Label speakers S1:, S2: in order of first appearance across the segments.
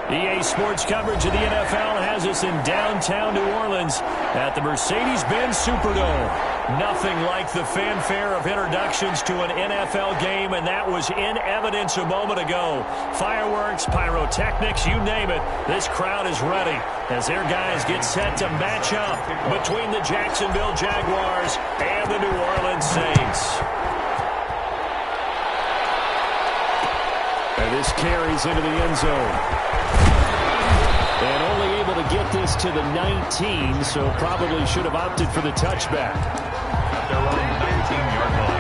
S1: EA Sports coverage of the NFL has us in downtown New Orleans at the Mercedes-Benz Superdome. Nothing like the fanfare of introductions to an NFL game, and that was in evidence a moment ago. Fireworks, pyrotechnics, you name it. This crowd is ready as their guys get set to match up between the Jacksonville Jaguars and the New Orleans Saints. And this carries into the end zone. And only able to get this to the 19, so probably should have opted for the touchback.
S2: At their own 19-yard line.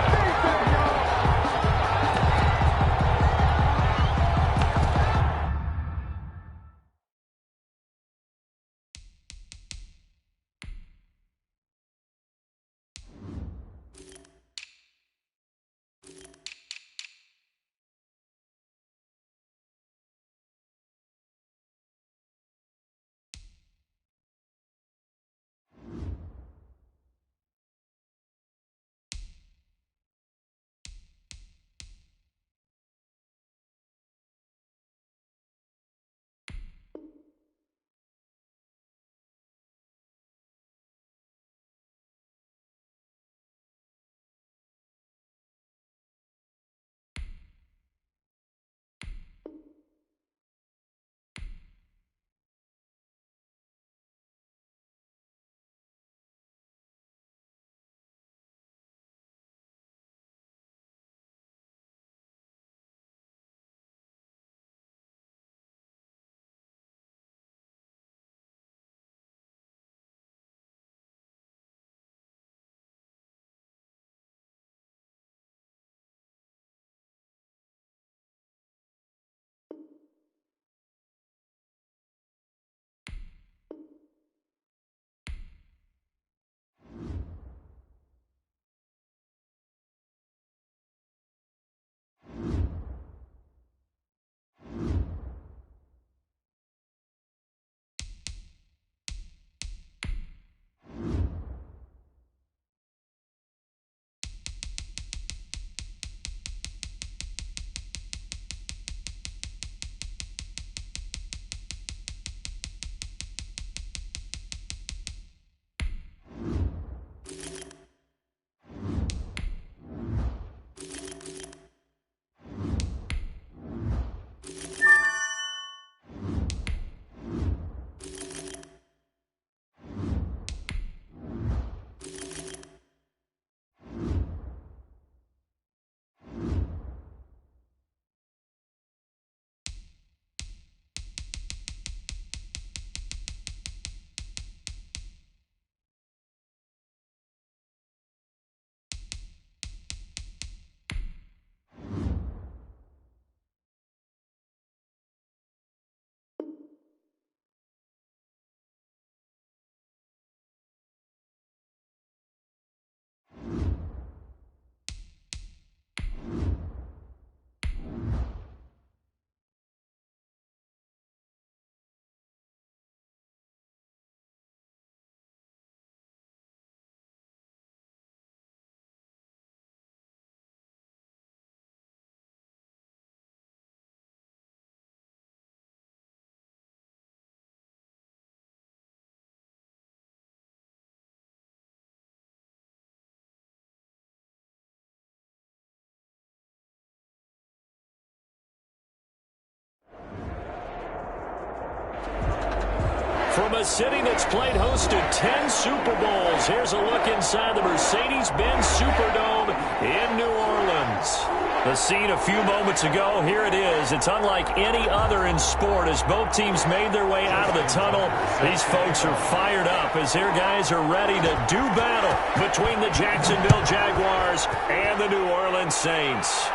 S1: From a city that's played host to 10 Super Bowls, here's a look inside the Mercedes-Benz Superdome in New Orleans. The scene a few moments ago, here it is. It's unlike any other in sport as both teams made their way out of the tunnel. These folks are fired up as their guys are ready to do battle between the Jacksonville Jaguars and the New Orleans Saints.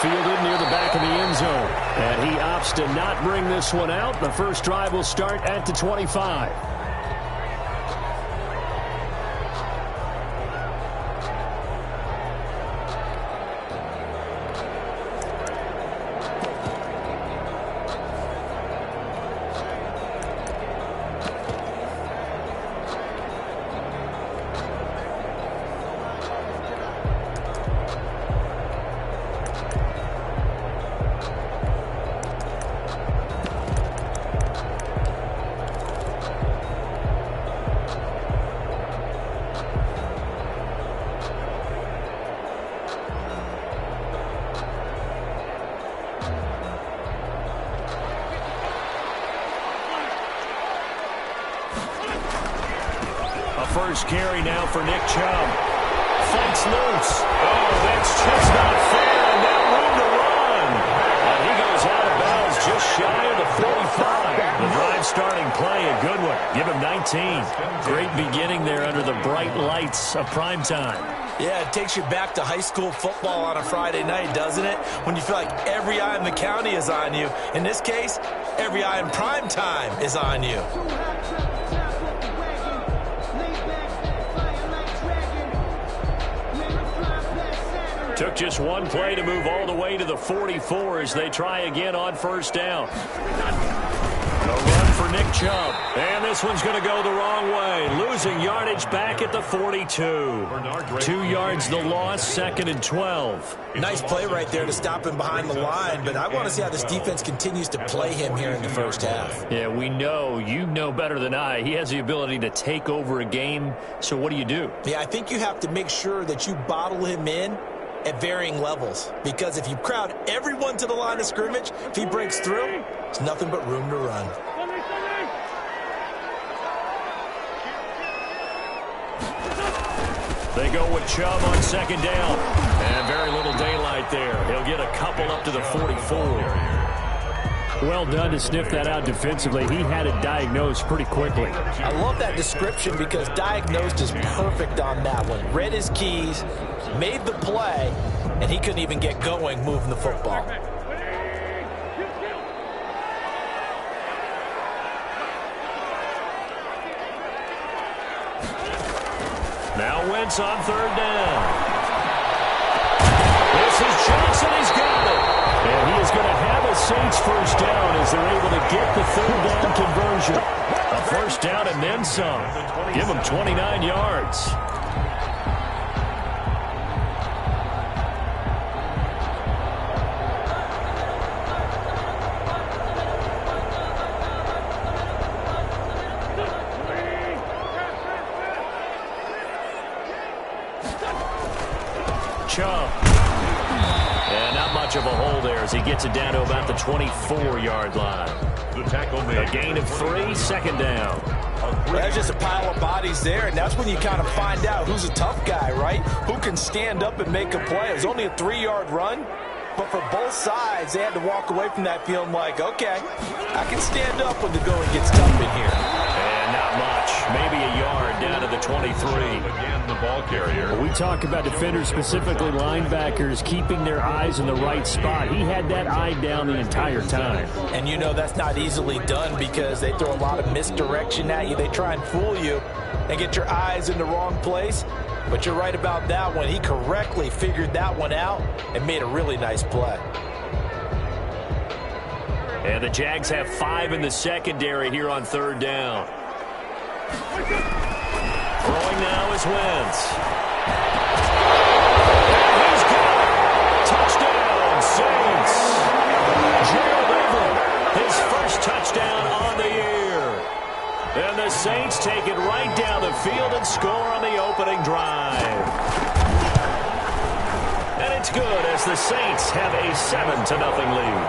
S1: Fielded near the back of the end zone. And he opts to not bring this one out. The first drive will start at the 25. first carry now for Nick Chubb. Fights loose. Oh, that's just not fair. And now room to run. And he goes out of bounds just shy of the 45. The drive starting play, a good one. Give him 19. Great beginning there under the bright lights of primetime.
S3: Yeah, it takes you back to high school football on a Friday night, doesn't it? When you feel like every eye in the county is on you. In this case, every eye in prime time is on you.
S1: Took just one play to move all the way to the 44 as they try again on first down. A run for Nick Chubb. And this one's going to go the wrong way. Losing yardage back at the 42. 2 yards the loss, 2nd and 12.
S3: Nice play right there to stop him behind the line, but I want to see how this defense continues to play him here in the first half.
S1: Yeah, we know. You know better than I. He has the ability to take over a game, so what do you do?
S3: Yeah, I think you have to make sure that you bottle him in at varying levels, because if you crowd everyone to the line of scrimmage, if he breaks through, there's nothing but room to run.
S1: They go with Chubb on 2nd down. And very little daylight there. He'll get a couple up to the 44. Well done to sniff that out defensively. He had it diagnosed pretty quickly.
S3: I love that description because diagnosed is perfect on that one. Read his keys, made the play, and he couldn't even get going moving the football.
S1: Now Wentz on 3rd down. This is Johnson. He's got it. And he is going to have a Saints first down as they're able to get the 3rd down conversion. A first down and then some. Give them 29 yards. Chubb. And not much of a hole there as he gets it down to about the 24-yard line.
S2: The tackle made.
S1: A gain of 3, 2nd down.
S3: There's just a pile of bodies there, and that's when you kind of find out who's a tough guy, right? Who can stand up and make a play. It was only a 3-yard run, but for both sides, they had to walk away from that feeling like, okay, I can stand up when the going gets tough in here.
S1: And not much. Maybe a yard down to the 23.
S2: Again, the ball carrier.
S1: We talk about defenders, specifically linebackers, keeping their eyes in the right spot. He had that eye down the entire time.
S3: And you know that's not easily done because they throw a lot of misdirection at you. They try and fool you and get your eyes in the wrong place. But you're right about that one. He correctly figured that one out and made a really nice play.
S1: And the Jags have 5 in the secondary here on 3rd down. Throwing now is Wentz. He's got it. Touchdown, Saints. Gerald Everett, his first touchdown on the year. And the Saints take it right down the field and score on the opening drive. And it's good as the Saints have a 7-0 lead.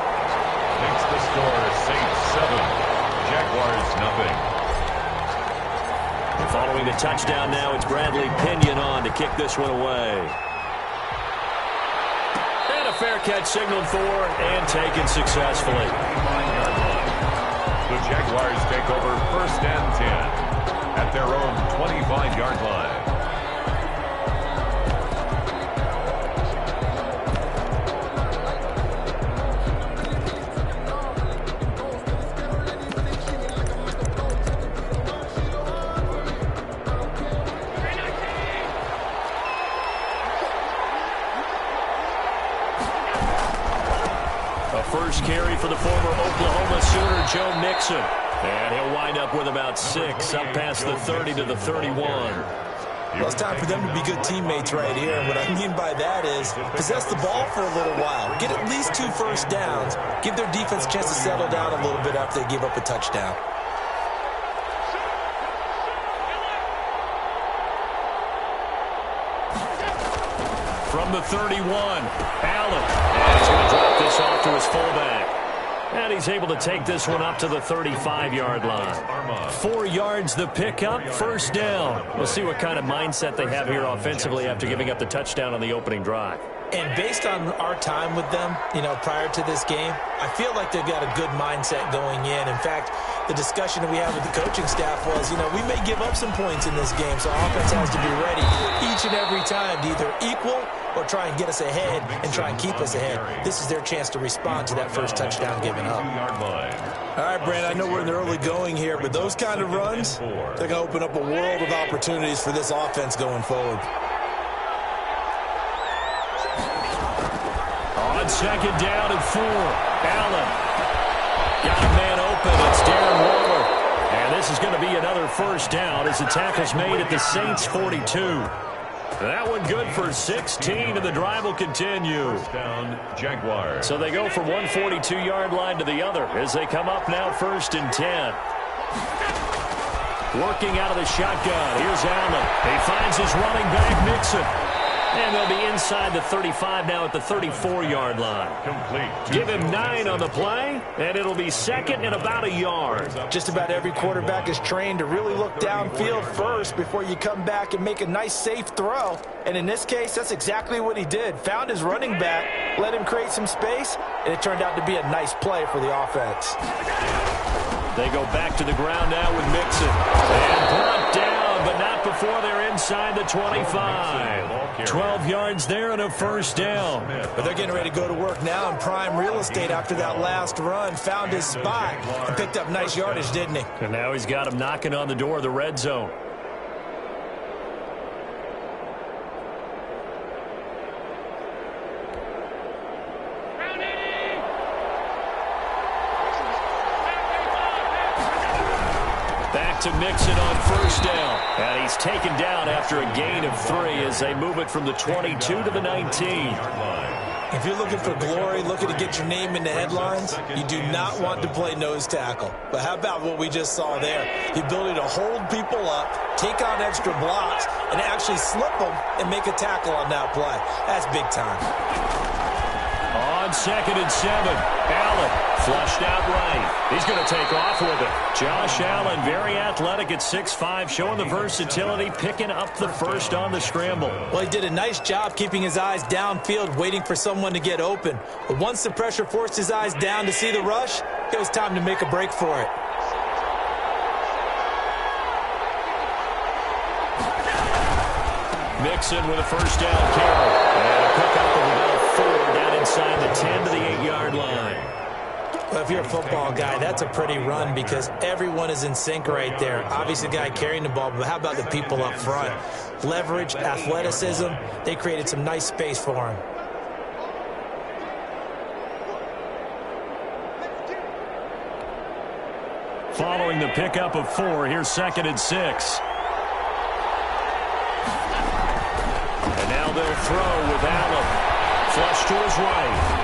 S2: Makes the score Saints 7, Jaguars nothing.
S1: And following the touchdown now, it's Bradley Pinion on to kick this one away. And a fair catch signaled for and taken successfully.
S2: The Jaguars take over 1st and 10 at their own 25-yard line.
S1: First carry for the former Oklahoma Sooner, Joe Mixon. And he'll wind up with about 6, up past the 30 to the 31.
S3: Well, it's time for them to be good teammates right here. And what I mean by that is possess the ball for a little while. Get at least 2 first downs. Give their defense a chance to settle down a little bit after they give up a touchdown. From the 31, Allen. And he's going to drop this off to his fullback.
S1: And he's able to take this one up to the 35-yard line. 4 yards the pickup, first down. We'll see what kind of mindset they have here offensively after giving up the touchdown on the opening drive.
S3: And based on our time with them, prior to this game, I feel like they've got a good mindset going in. In fact, the discussion that we had with the coaching staff was, we may give up some points in this game, so our offense has to be ready each and every time to either equal or try and get us ahead and try and keep us ahead. This is their chance to respond to that first touchdown given up.
S4: All right, Brand, I know we're in the early going here, but those kind of runs, they're going to open up a world of opportunities for this offense going forward.
S1: On second down and 4, Allen got a man open. It's Darren Waller. And this is going to be another first down as the tackle's made at the Saints' 42. That one good for 16, and the drive will continue.
S2: First down, Jaguars.
S1: So they go from one 42-yard line to the other as they come up now 1st and 10. Working out of the shotgun. Here's Allen. He finds his running back, Mixon. And they'll be inside the 35 now at the 34-yard line.
S2: Complete.
S1: Give him 9 on the play, and it'll be second and about a yard.
S3: Just about every quarterback is trained to really look downfield first before you come back and make a nice, safe throw. And in this case, that's exactly what he did. Found his running back, let him create some space, and it turned out to be a nice play for the offense.
S1: They go back to the ground now with Mixon. And brought down, but not before they're inside the 25. 12 yards there and a first down.
S3: But they're getting ready to go to work now in prime real estate after that last run. Found his spot and picked up nice yardage, didn't he?
S1: And now he's got him knocking on the door of the red zone. To Mixon on first down. And he's taken down after a gain of 3 as they move it from the 22 to the 19.
S3: If you're looking for glory, looking to get your name in the headlines, you do not want to play nose tackle. But how about what we just saw there? The ability to hold people up, take on extra blocks, and actually slip them and make a tackle on that play. That's big time.
S1: On 2nd and 7, Allen flushed out right. He's going to take off with it. Josh Allen, very athletic at 6'5", showing the versatility, picking up the first on the scramble.
S3: Well, he did a nice job keeping his eyes downfield, waiting for someone to get open. But once the pressure forced his eyes down to see the rush, it was time to make a break for it.
S1: Mixon with a first down carry. And a pickup of about 4 down inside the 10 to the 8-yard line.
S3: Well, if you're a football guy, that's a pretty run because everyone is in sync right there. Obviously, the guy carrying the ball, but how about the people up front? Leverage, athleticism, they created some nice space for him.
S1: Following the pickup of 4, here's 2nd and 6. And now they'll throw with Allen. Flush to his right.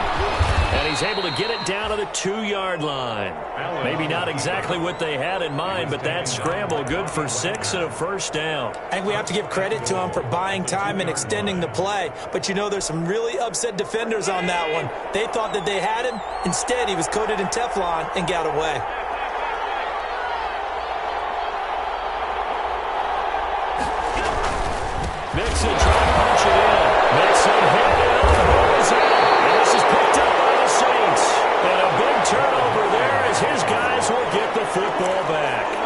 S1: And he's able to get it down to the 2-yard line. Maybe not exactly what they had in mind, but that scramble good for 6 and a first down.
S3: I think we have to give credit to him for buying time and extending the play. But there's some really upset defenders on that one. They thought that they had him. Instead, he was coated in Teflon and got away.
S1: Mixon trying to punch it in. Mixon hit it. The ball is out. And this is picked up by the Saints. And a big turnover there as his guys will get the football back.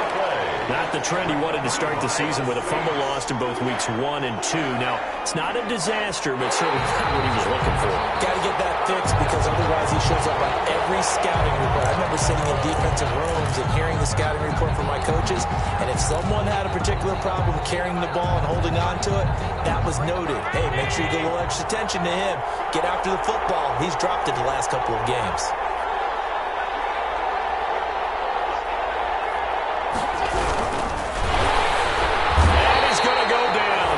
S1: Not the trend he wanted to start the season with a fumble lost in both weeks 1 and 2. Now, it's not a disaster, but certainly not what he was looking for.
S3: Got to get that fixed because otherwise he shows up on every scouting report. I remember sitting in defensive rooms and hearing the scouting report from my coaches, and if someone had a particular problem carrying the ball and holding on to it, that was noted. Hey, make sure you give a little extra attention to him. Get after the football. He's dropped it the last couple of games.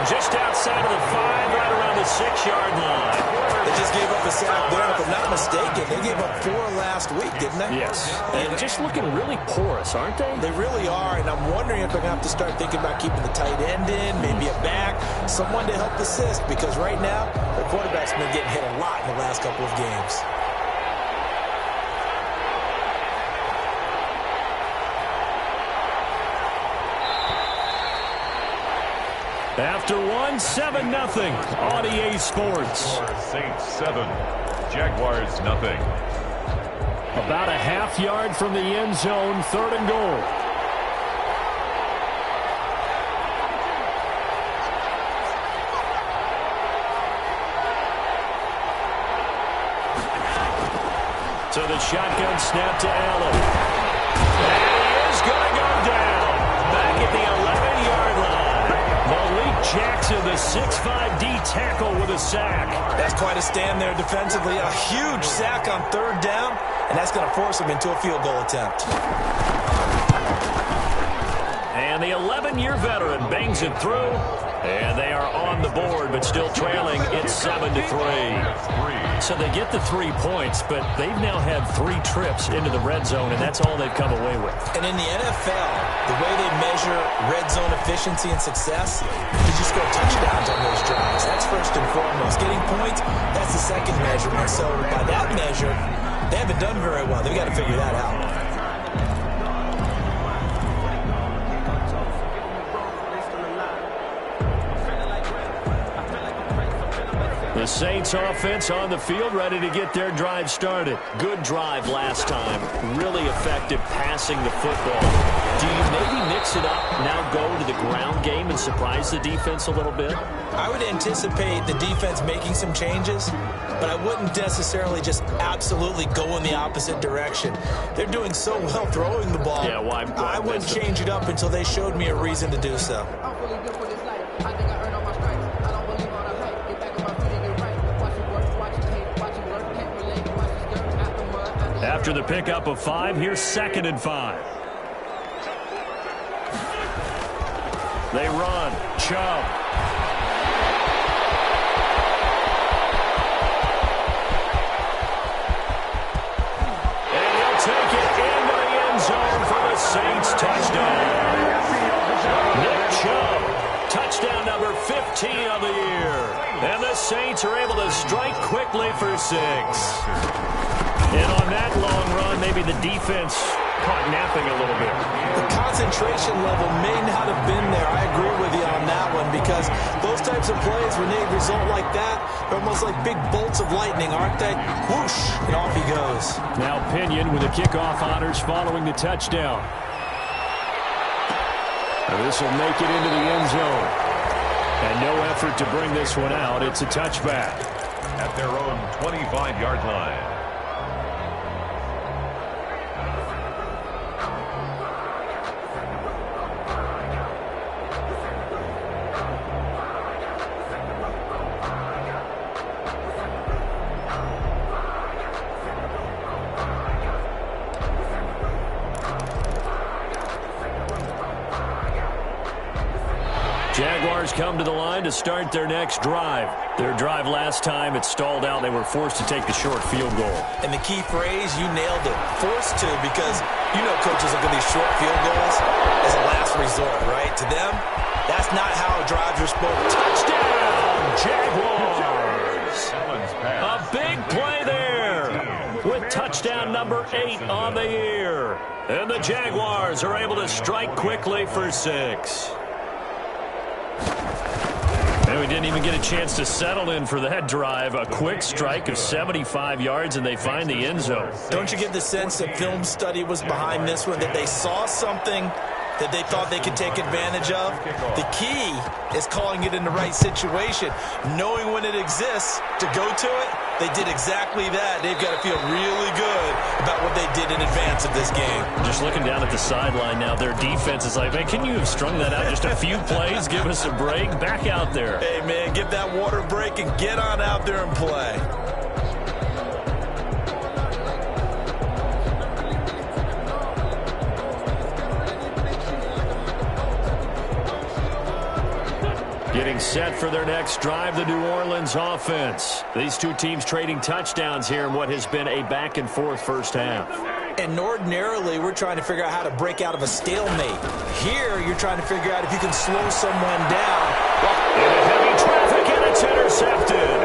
S1: Just outside of the 5, right around the 6-yard line.
S3: They just gave up a sack there, if I'm not mistaken. They gave up 4 last week, didn't they?
S1: Yes. And just looking really porous, aren't they?
S3: They really are, and I'm wondering if they're going to have to start thinking about keeping the tight end in, maybe a back, someone to help assist, because right now, their quarterback's been getting hit a lot in the last couple of games.
S1: After one, 7-0 on EA Sports.
S2: Saints 7, Jaguars nothing.
S1: About a half yard from the end zone, 3rd and goal. So the shotgun snap to Allen. And he is going to go down. Back at the 11-yard line. Malik Jackson, the 6'5" D tackle with a sack.
S4: That's quite a stand there defensively. A huge sack on 3rd down, and that's going to force him into a field goal attempt.
S1: And the 11-year veteran bangs it through. And they are on the board, but still trailing. It's 7-3. So they get the 3 points, but they've now had 3 trips into the red zone, and that's all they've come away with.
S4: And in the NFL, the way they measure red zone efficiency and success is you score touchdowns on those drives. That's first and foremost. Getting points, that's the second measurement. So by that measure, they haven't done very well. They've got to figure that out.
S1: The Saints offense on the field, ready to get their drive started. Good drive last time. Really effective passing the football. Do you maybe mix it up, now go to the ground game and surprise the defense a little bit?
S4: I would anticipate the defense making some changes, but I wouldn't necessarily just absolutely go in the opposite direction. They're doing so well throwing the ball.
S1: Yeah, why
S4: I wouldn't change it up until they showed me a reason to do so.
S1: After the pickup of 5, here's 2nd and 5. They run. Chubb. And he'll take it into the end zone for the Saints touchdown. Nick Chubb, touchdown number 15 of the year. And the Saints are able to strike quickly for 6. And on that long run, maybe the defense caught napping a little bit.
S4: The concentration level may not have been there. I agree with you on that one, because those types of plays, when they result like that, they're almost like big bolts of lightning, aren't they? Whoosh, and off he goes.
S1: Now Pinion with the kickoff honors following the touchdown. This will make it into the end zone. And no effort to bring this one out. It's a touchback.
S2: At their own 25-yard line.
S1: Jaguars come to the line to start their next drive. Their drive last time, it stalled out. They were forced to take the short field goal.
S4: And the key phrase, you nailed it. Forced to, because you know coaches look at these short field goals as a last resort, right? To them, that's not how drives are supposed to.
S1: Touchdown, Jaguars! A big play there with touchdown number 8 on the year. And the Jaguars are able to strike quickly for 6. And we didn't even get a chance to settle in for that drive. A quick strike of 75 yards, and they find the end zone.
S4: Don't you get the sense that film study was behind this one, that they saw something that they thought they could take advantage of? The key is calling it in the right situation, knowing when it exists to go to it. They did exactly that. They've got to feel really good about what they did in advance of this game.
S1: Just looking down at the sideline now, their defense is like, man, can you have strung that out just a few plays? Give us a break. Back out there.
S4: Hey, man, give that water break and get on out there and play.
S1: Getting set for their next drive, the New Orleans offense. These two teams trading touchdowns here in what has been a back-and-forth first half.
S4: And ordinarily, we're trying to figure out how to break out of a stalemate. Here, you're trying to figure out if you can slow someone down.
S1: Into heavy traffic, and it's intercepted.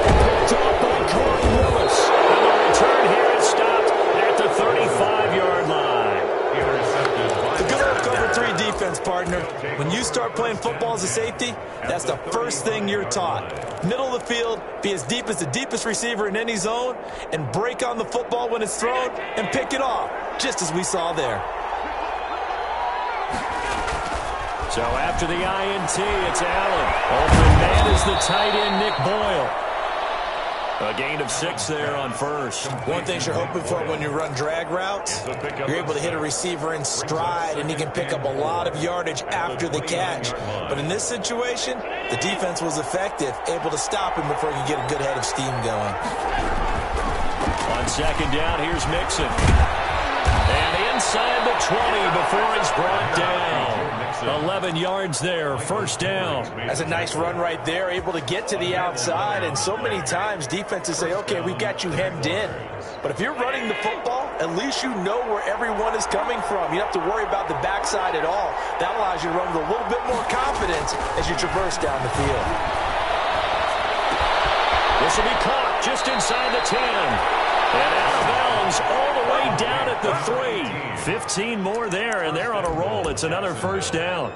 S1: Picked off by Corey Lewis. And the return here is stopped at the 35-yard line.
S2: Intercepted by
S4: The good old cover 3 defense, partner. When you start playing football as a safety, that's the first thing you're taught. Middle of the field, be as deep as the deepest receiver in any zone, and break on the football when it's thrown and pick it off, just as we saw there.
S1: So after the INT, it's Allen. Open man is the tight end, Nick Boyle. A gain of 6 there on first.
S4: One thing you're hoping for when you run drag routes, you're able to hit a receiver in stride, and he can pick up a lot of yardage after the catch. But in this situation, the defense was effective, able to stop him before he could get a good head of steam going.
S1: On second down, here's Mixon. And inside the 20 before he's brought down. 11 yards there, first down.
S4: That's a nice run right there, able to get to the outside. And so many times defenses say, okay, we've got you hemmed in. But if you're running the football, at least you know where everyone is coming from. You don't have to worry about the backside at all. That allows you to run with a little bit more confidence as you traverse down the field.
S1: This will be caught just inside the 10. And out of bounds all the way down at the 3. 15 more there, and they're on a roll. It's another first down.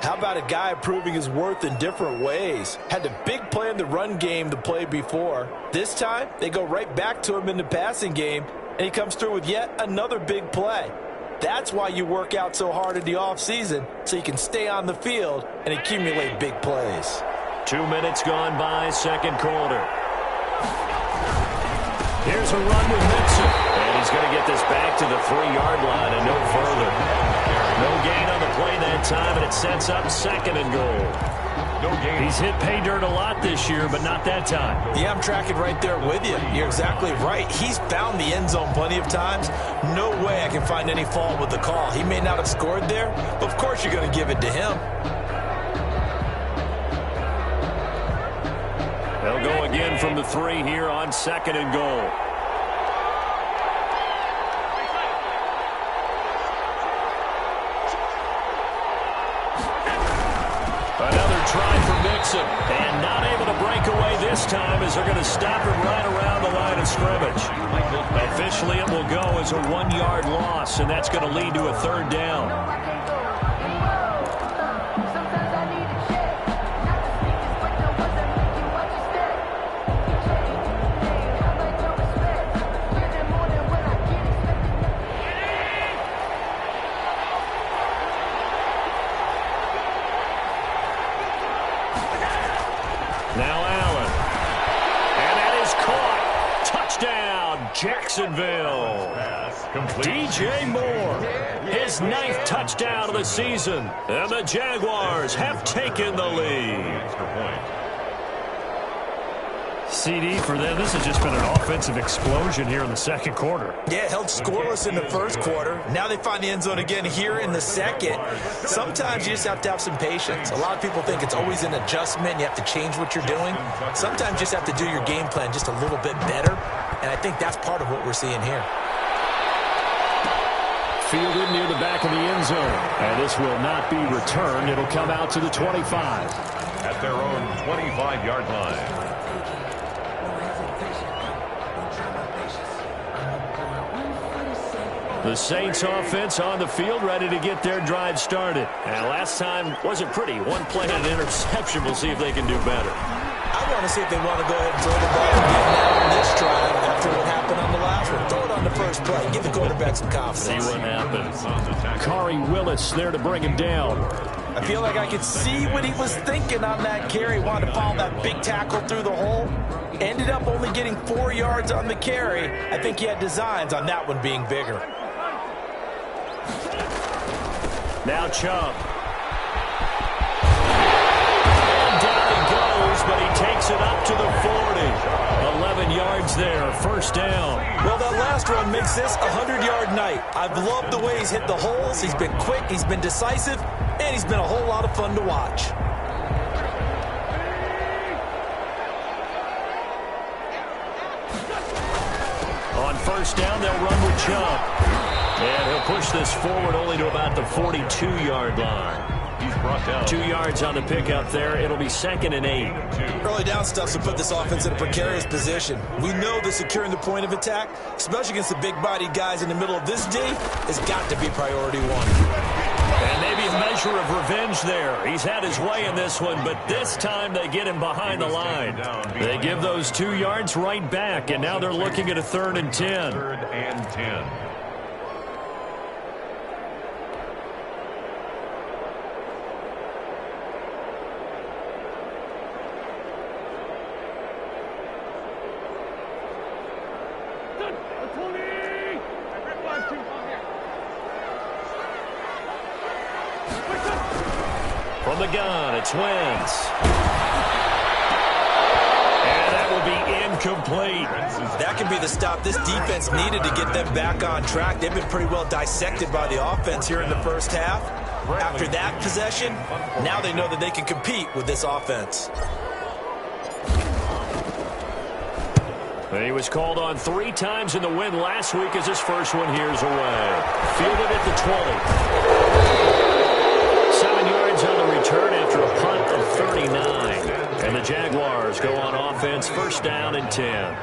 S4: How about a guy proving his worth in different ways? Had the big play in the run game the play before. This time, they go right back to him in the passing game, and he comes through with yet another big play. That's why you work out so hard in the offseason, so you can stay on the field and accumulate big plays.
S1: 2 minutes gone by, second quarter. Here's a run with Mixon. And he's going to get this back to the 3-yard line and no further. No gain on the play that time, and it sets up second and goal. No gain. He's hit pay dirt a lot this year, but not that time.
S4: Yeah, I'm tracking right there with you. You're exactly right. He's found the end zone plenty of times. No way I can find any fault with the call. He may not have scored there, but of course you're going to give it to him.
S1: They'll go again from the 3 here on second and goal. Another try for Mixon. And not able to break away this time as they're going to stop him right around the line of scrimmage. Officially, it will go as a 1-yard loss, and that's going to lead to a third down. Now Allen. And that is caught. Touchdown, Jacksonville. DJ Moore, his 9th touchdown of the season. And the Jaguars have taken the lead. CD for them. This has just been an offensive explosion here in the second quarter.
S4: Yeah, held scoreless in the first quarter. Now they find the end zone again here in the second. Sometimes you just have to have some patience. A lot of people think it's always an adjustment. You have to change what you're doing. Sometimes you just have to do your game plan just a little bit better. And I think that's part of what we're seeing here.
S1: Fielded near the back of the end zone. And this will not be returned. It'll come out to the 25.
S2: At their own 25-yard line.
S1: The Saints offense on the field, ready to get their drive started. And last time wasn't pretty. One play and an interception. We'll see if they can do better.
S4: I want to see if they want to go ahead and throw the ball again now on this drive after what happened on the last one. Throw it on the first play. Give the quarterback some confidence.
S1: See what happens. Kari Willis there to bring him down.
S4: I feel like I could see what he was thinking on that carry. Wanted to follow that big tackle through the hole. Ended up only getting 4 yards on the carry. I think he had designs on that one being bigger.
S1: Now Chubb. And down he goes, but he takes it up to the 40. 11 yards there, first down.
S4: Well, that last run makes this a 100-yard night. I've loved the way he's hit the holes. He's been quick, he's been decisive, and he's been a whole lot of fun to watch.
S1: On first down, they'll run with Chubb. And he'll push this forward only to about the 42-yard line.
S2: He's brought down.
S1: 2 yards on the pickup there. It'll be 2nd and 8.
S4: Early down stuff to put this offense in a precarious position. We know that securing the point of attack, especially against the big-bodied guys in the middle of this D, has got to be priority 1.
S1: And maybe a measure of revenge there. He's had his way in this one, but this time they get him behind the line. They give those 2 yards right back, and now they're looking at a 3rd and 10.
S2: 3rd and 10.
S1: From the gun, it's Wentz. And that will be incomplete.
S4: That could be the stop this defense needed to get them back on track. They've been pretty well dissected by the offense here in the first half. After that possession, now they know that they can compete with this offense.
S1: He was called on 3 times in the win last week as his first one here's away. Fielded at the 20. 7 yards on the return after a punt of 39. And the Jaguars go on offense, 1st down and 10.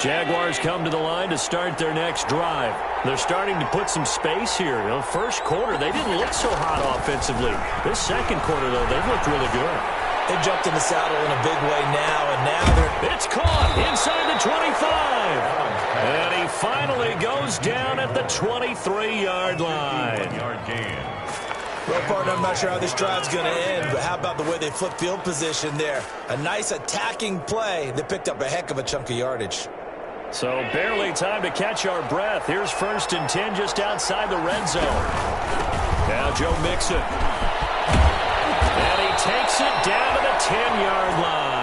S1: Jaguars come to the line to start their next drive. They're starting to put some space here. You know, first quarter, they didn't look so hot offensively. This second quarter, though, they've looked really good.
S4: They jumped in the saddle in a big way now, and now they're...
S1: It's caught inside the 25. And he finally goes down at the 23-yard line.
S2: 1-yard gain.
S4: Well, partner, I'm not sure how this drive's going to end, but how about the way they flip field position there? A nice attacking play that picked up a heck of a chunk of yardage.
S1: So barely time to catch our breath. Here's 1st and 10 just outside the red zone. Now Joe Mixon. And he takes it down to the 10-yard line.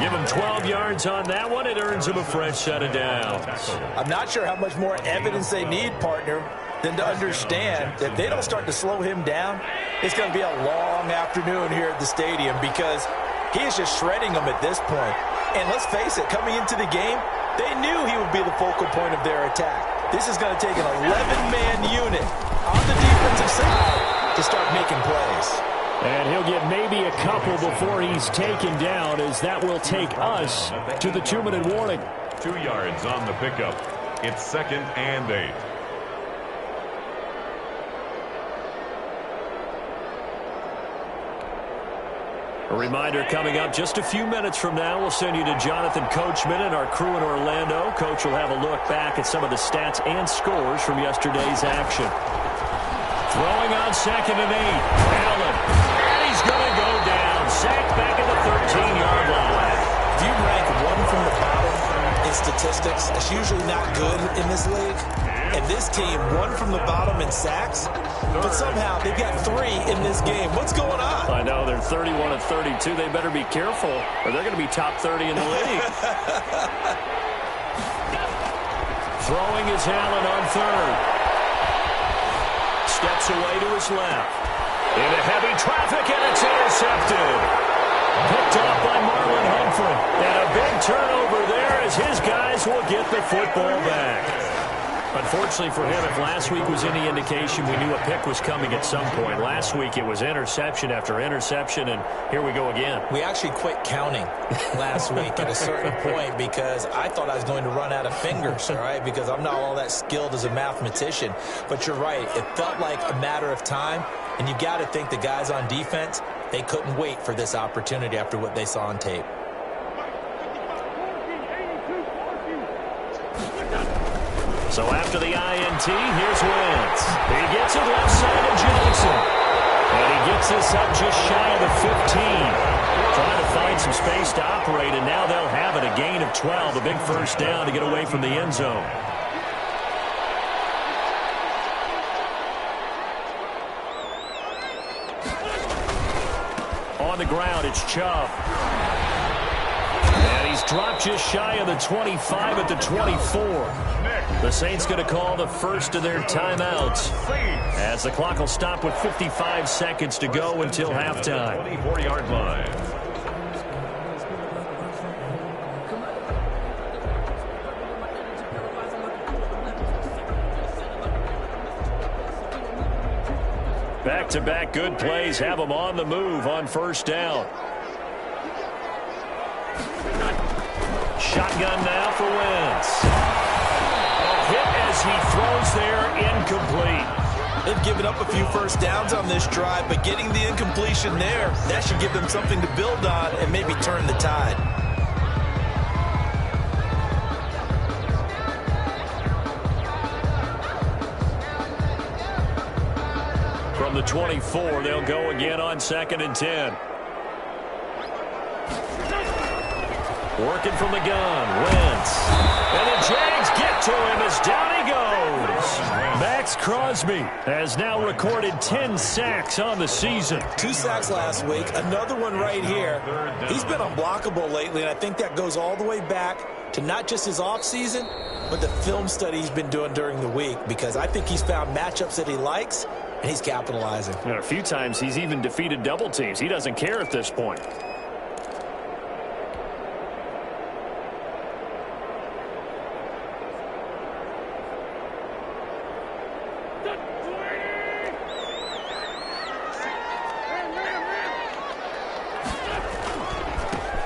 S1: Give him 12 yards on that one. It earns him a fresh set of downs.
S4: I'm not sure how much more evidence they need, partner, than to understand that if they don't start to slow him down, it's going to be a long afternoon here at the stadium because he is just shredding them at this point. And let's face it, coming into the game, they knew he would be the focal point of their attack. This is going to take an 11-man unit on the defensive side to start making plays.
S1: And he'll get maybe a couple before he's taken down, as that will take us to the 2-minute warning.
S2: 2 yards on the pickup. It's 2nd and 8.
S1: A reminder coming up just a few minutes from now, we'll send you to Jonathan Coachman and our crew in Orlando. Coach will have a look back at some of the stats and scores from yesterday's action. Throwing on 2nd and 8. Allen. And he's going to go down. Sacked back at the 13-yard line.
S4: If you rank one from the bottom in statistics, it's usually not good in this league. And this team, one from the bottom in sacks, but somehow they've got 3 in this game. What's going on?
S1: I know, they're 31 and 32. They better be careful, or they're going to be top 30 in the league. Throwing is Allen on 3rd. Steps away to his left. Into heavy traffic, and it's intercepted. Picked off by Marlon Humphrey. And a big turnover there as his guys will get the football back. Unfortunately for him, if last week was any indication, we knew a pick was coming at some point. Last week it was interception after interception, and here we go again.
S4: We actually quit counting last week at a certain point because I thought I was going to run out of fingers, all right, because I'm not all that skilled as a mathematician. But you're right. It felt like a matter of time, and you got to think the guys on defense, they couldn't wait for this opportunity after what they saw on tape.
S1: So after the INT, here's Wentz. He gets it left side of Johnson. And he gets this up just shy of the 15. Trying to find some space to operate, and now they'll have it. A gain of 12, a big first down to get away from the end zone. On the ground, it's Chubb. And he's dropped just shy of the 25 at the 24. The Saints going to call the first of their timeouts as the clock will stop with 55 seconds to go until halftime.
S2: 24-yard line.
S1: Back-to-back good plays have them on the move on first down. Shotgun now for Wentz. A hit as He throws there, incomplete.
S4: They've given up a few first downs on this drive, but getting the incompletion there, that should give them something to build on and maybe turn the tide.
S1: From the 24, they'll go again on 2nd and 10. Working from the gun, Wentz. And the Jags get to him as down he goes. Max Crosby has now recorded 10 sacks on the season.
S4: 2 sacks last week, another one right here. He's been unblockable lately, and I think that goes all the way back to not just his offseason, but the film study he's been doing during the week, because I think he's found matchups that he likes, and he's capitalizing.
S1: And a few times he's even defeated double teams. He doesn't care at this point.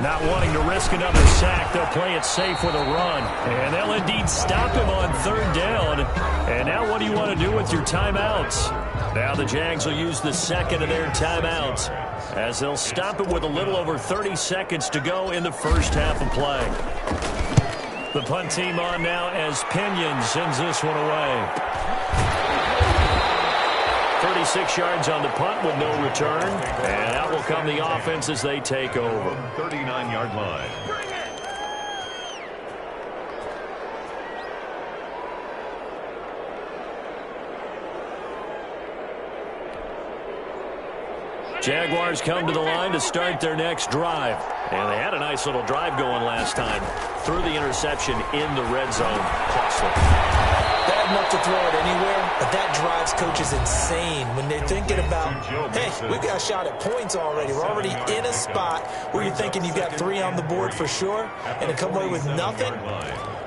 S1: Not wanting to risk another sack, they'll play it safe with a run. And they'll indeed stop him on 3rd down. And now what do you want to do with your timeouts? Now the Jags will use the second of their timeouts as they'll stop it with a little over 30 seconds to go in the first half of play. The punt team on now as Pinion sends this one away. 36 yards on the punt with no return. And out will come the offense as they take over.
S2: 39-yard line.
S1: Jaguars come to the line to start their next drive. And they had a nice little drive going last time. Threw the interception in the red zone. Costly.
S4: Bad enough to throw it anywhere, but that drives coaches insane when they're thinking about, hey, we've got a shot at points already. We're already in a spot where you're thinking you've got 3 on the board for sure, and to come away with nothing,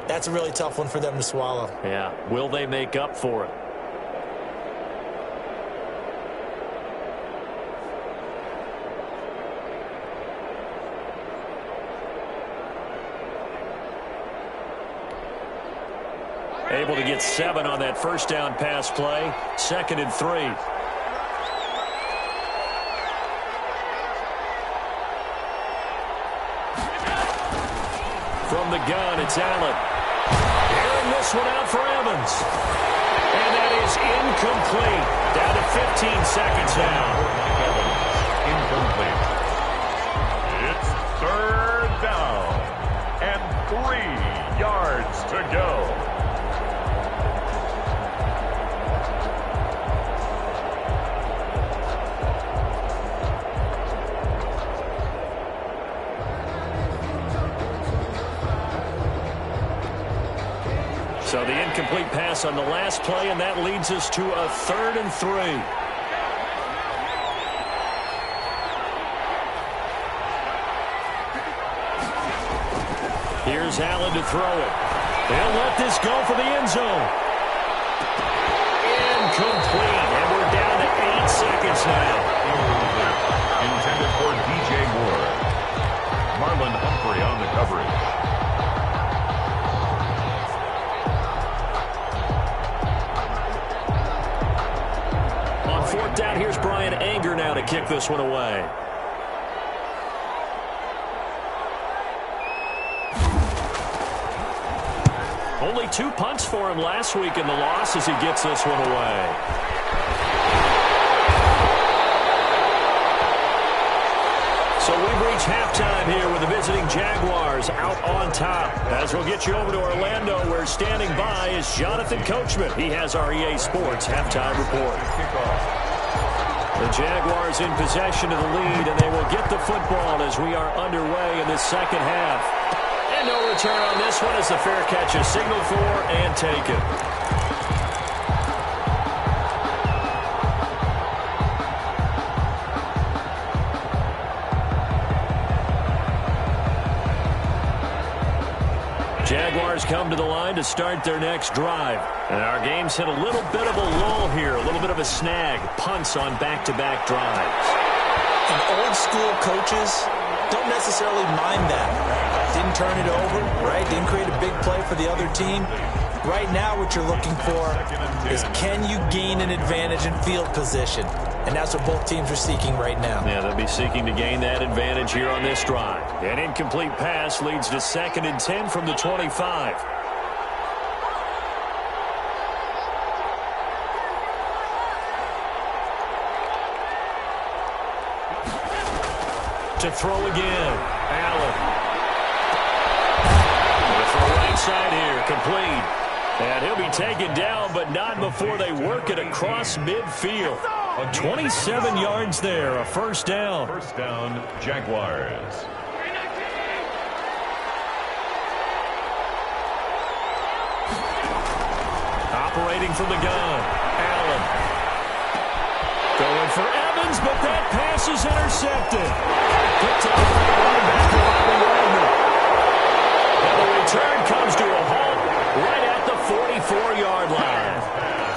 S4: that's a really tough one for them to swallow.
S1: Yeah, will they make up for it? Able to get 7 on that first down pass play. 2nd and 3. From the gun, it's Allen. Airing this one out for Evans. And that is incomplete. Down to 15 seconds now.
S2: Incomplete. It's 3rd down. And 3 yards to go.
S1: So the incomplete pass on the last play, and that leads us to a 3rd and 3. Here's Allen to throw it. They'll let this go for the end zone. Incomplete, and we're down to 8 seconds now.
S2: Intended for DJ Moore. Marlon Humphrey on the coverage.
S1: Down here's Brian Anger now to kick this one away. Only 2 punts for him last week in the loss as he gets this one away. So we've reached halftime here with the visiting Jaguars out on top. As we'll get you over to Orlando, where standing by is Jonathan Coachman. He has our EA Sports halftime report. The Jaguars in possession of the lead, and they will get the football as we are underway in this second half. And no return on this one as the fair catch is signaled for and taken. Jaguars come to the line to start their next drive. And our game's hit a little bit of a lull here, a little bit of a snag. Punts on back-to-back drives.
S4: And old-school coaches don't necessarily mind that. Didn't turn it over, right? Didn't create a big play for the other team. Right now what you're looking for is can you gain an advantage in field position? And that's what both teams are seeking right now.
S1: Yeah, they'll be seeking to gain that advantage here on this drive. An incomplete pass leads to 2nd and 10 from the 25. To throw again. Allen. From the right side here, complete. And he'll be taken down, but not before they work it across midfield. 27 yards there, a first down.
S2: First down, Jaguars.
S1: Operating from the gun. Allen. Going for Evans, but that pass is intercepted. Picked up by the running back, Bobby Wagner. And the return comes to a halt right at the 44-yard line.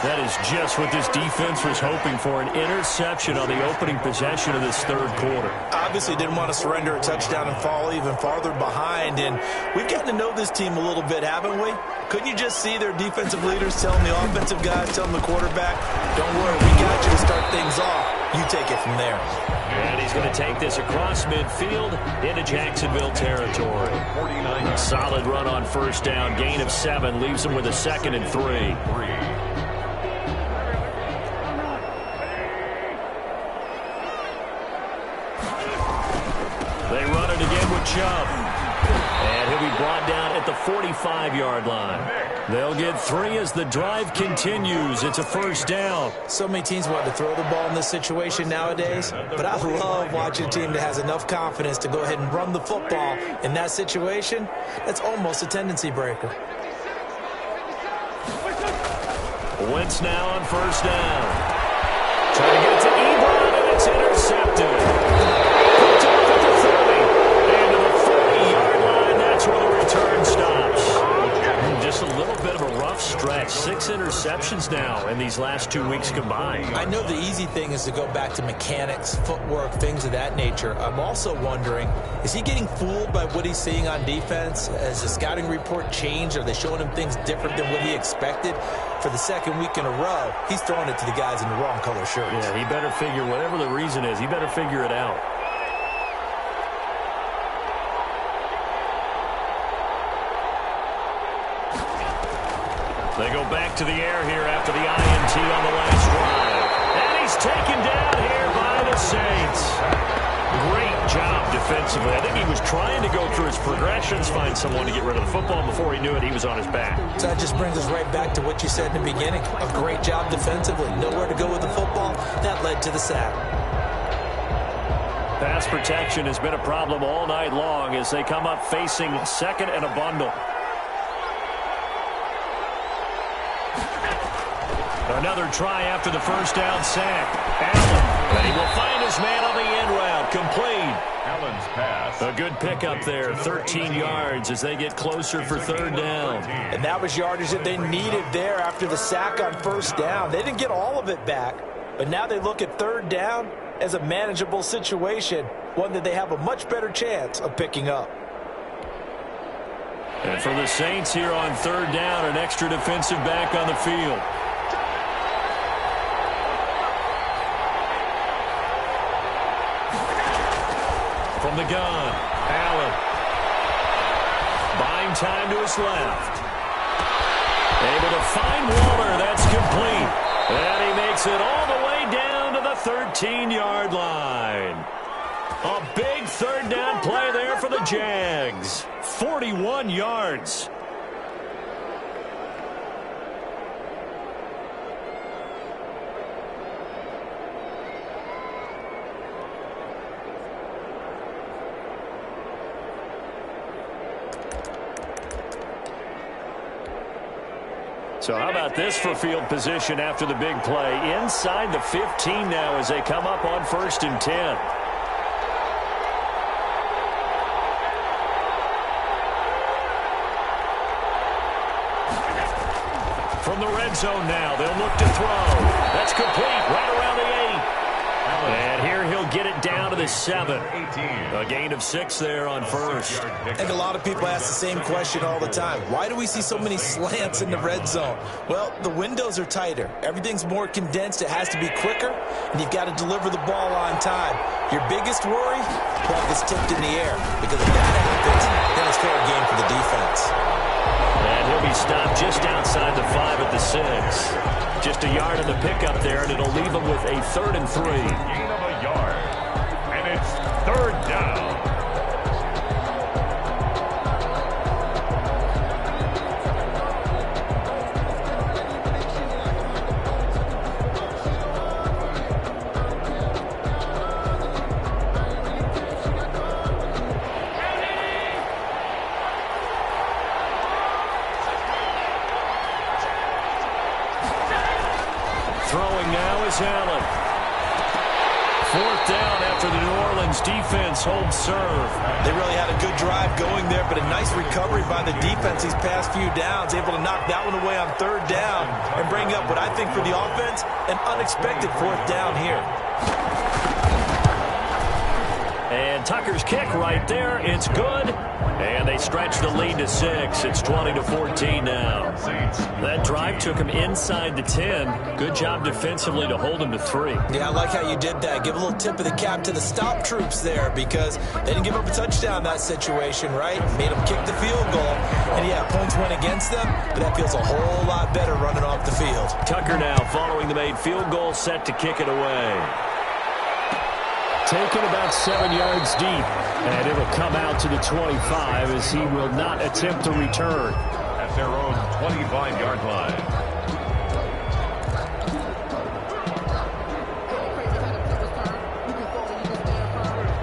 S1: That is just what this defense was hoping for, an interception on the opening possession of this third quarter.
S4: Obviously didn't want to surrender a touchdown and fall even farther behind, and we've gotten to know this team a little bit, haven't we? Couldn't you just see their defensive leaders telling the offensive guys, telling the quarterback, don't worry, we got you to start things off. You take it from there.
S1: And he's going to take this across midfield into Jacksonville territory. A solid run on first down, gain of 7, leaves him with a 2nd and 3. They run it again with Chubb. And he'll be brought down at the 45-yard line. They'll get 3 as the drive continues. It's a first down.
S4: So many teams want to throw the ball in this situation nowadays, but I love watching a team that has enough confidence to go ahead and run the football. In that situation, that's almost a tendency breaker.
S1: Wentz now on first down. Trying to get it to Ebron, and it's intercepted. Picked off at the 30. And to the 40-yard line, that's where the return stops. Just a little bit of a rough stretch. 6 interceptions now in these last 2 weeks combined.
S4: I know the easy thing is to go back to mechanics, footwork, things of that nature. I'm also wondering, is he getting fooled by what he's seeing on defense? Has the scouting report changed? Are they showing him things different than what he expected? For the second week in a row, he's throwing it to the guys in the wrong color shirts.
S1: Yeah, he better figure, whatever the reason is, he better figure it out. They go back to the air here after the INT on the last drive. And he's taken down here by the Saints. Great job defensively. I think he was trying to go through his progressions, find someone to get rid of the football. Before he knew it, he was on his back.
S4: So that just brings us right back to what you said in the beginning. A great job defensively. Nowhere to go with the football. That led to the sack.
S1: Pass protection has been a problem all night long as they come up facing 2nd and a bundle. Another try after the first down sack. Allen, and he will find his man on the end route. Complete.
S2: Allen's pass.
S1: A good pickup there, 13 yards as they get closer for 3rd down.
S4: And that was yardage that they needed there after the sack on first down. They didn't get all of it back, but now they look at 3rd down as a manageable situation, one that they have a much better chance of picking up.
S1: And for the Saints here on 3rd down, an extra defensive back on the field. From the gun, Allen. Buying time to his left. Able to find Waller. That's complete. And he makes it all the way down to the 13-yard line. A big 3rd down play there for the Jags. 41 yards. So how about this for field position after the big play? Inside the 15 now as they come up on 1st and 10. From the red zone now, they'll look to throw. That's complete right around the 8. And here he'll get it down to the to 7. A gain of 6 there on first.
S3: I think a lot of people ask the same question all the time. Why do we see so many slants in the red zone? Well, the windows are tighter. Everything's more condensed. It has to be quicker, and you've got to deliver the ball on time. Your biggest worry? Ball gets tipped in the air, because if that happens, then it's fair game for the defense.
S1: And he'll be stopped just outside the 5 at the 6. Just a yard on the pickup there, and it'll leave him with a 3rd and 3.
S2: Gain of a yard. And it's 3rd down.
S1: Throwing now is Allen. 4th down after the New Orleans defense holds serve.
S3: They really had a good drive going there, but a nice recovery by the defense these past few downs, able to knock that one away on 3rd down and bring up what I think for the offense, an unexpected 4th down here.
S1: And Tucker's kick right there. It's good. And they stretch the lead to 6. It's 20-14 now. That drive took him inside the 10. Good job defensively to hold him to 3.
S3: Yeah, I like how you did that. Give a little tip of the cap to the stop troops there, because they didn't give up a touchdown in that situation, right? Made them kick the field goal. And yeah, points went against them, but that feels a whole lot better running off the field.
S1: Tucker now following the made field goal, set to kick it away. Taken about 7 yards deep, and it'll come out to the 25 as he will not attempt to return.
S2: At their own 25-yard line.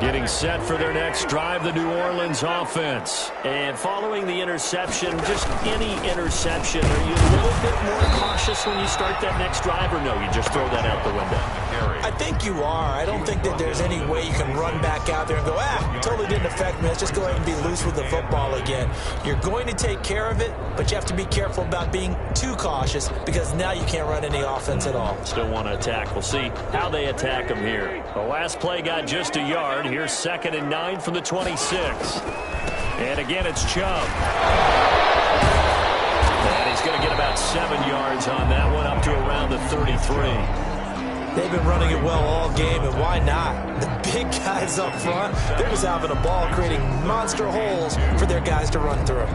S1: Getting set for their next drive, the New Orleans offense. And following the interception, just any interception, are you a little bit more cautious when you start that next drive, or no, you just throw that out the window?
S3: I think you are. I don't think that there's any way you can run back out there and go, totally didn't affect me. Let's just go ahead and be loose with the football again. You're going to take care of it, but you have to be careful about being too cautious, because now you can't run any offense at all.
S1: Still want to attack. We'll see how they attack him here. The last play got just a yard. Here's 2nd and 9 from the 26. And again, it's Chubb. And he's going to get about 7 yards on that one, up to around the 33.
S3: They've been running it well all game, and why not? The big guys up front, they're just having a ball, creating monster holes for their guys to run through.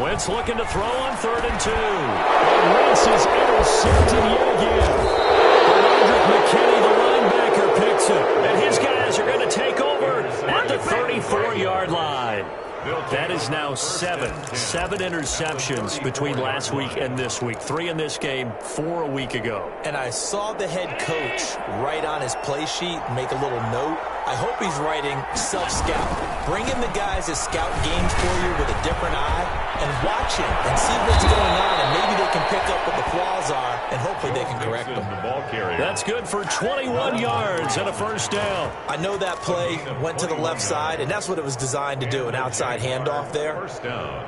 S1: Wentz looking to throw on 3rd and 2. And Wentz is intercepted yet again. Roderick McKinney, the linebacker, picks it. And his guys are going to take over at the 34-yard line. That is now 7 interceptions between last week and this week. 3 in this game, 4 a week ago.
S3: And I saw the head coach write on his play sheet, make a little note. I hope he's writing self-scout. Bring in the guys that scout games for you with a different eye and watch him and see what's going on, and maybe they can pick up what the flaws are, and hopefully they can correct them.
S1: That's good for 21 yards and a 1st down.
S3: I know that play went to the left side, and that's what it was designed to do, an outside handoff there.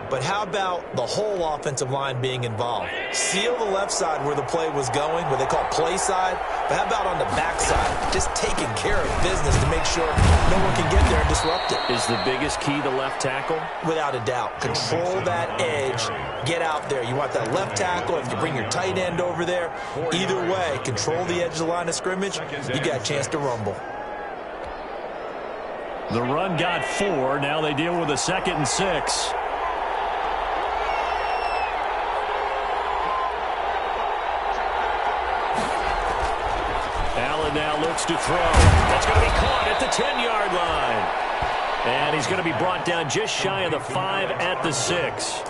S3: But how about the whole offensive line being involved? Seal the left side where the play was going, what they call play side, but how about on the back side? Just taking care of business to make sure no one can get there and disrupt it.
S1: Is the biggest key the left tackle?
S3: Without a doubt. Control that edge. Get out there. You want that left tackle. If you bring your tight end over there, either way, control the edge of the line of scrimmage, you got a chance to rumble.
S1: The run got 4. Now they deal with a 2nd and 6. Allen now looks to throw. That's going to be caught at the 10-yard line. And he's going to be brought down just shy of the 5 at the 6.